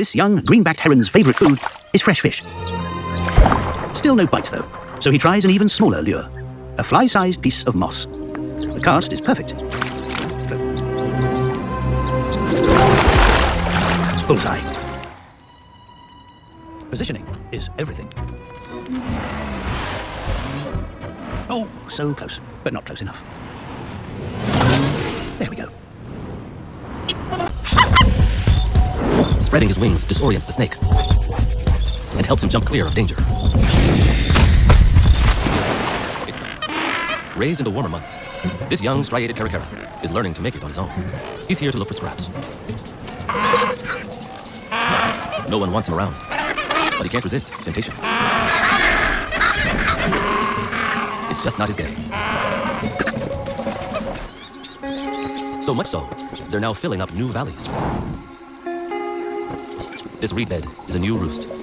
This young greenbacked heron's favourite food is fresh fish. Still no bites, though, so he tries an even smaller lure, a fly-sized piece of moss. The cast is perfect. Bullseye. Positioning is everything. Oh, so close, but not close enough. There we go. Spreading his wings disorients the snake and helps him jump clear of danger. Raised in the warmer months, this young striated caracara is learning to make it on his own. He's here to look for scraps. No one wants him around, but he can't resist temptation. It's just not his day. So much so, they're now filling up new valleys. This reed bed is a new roost.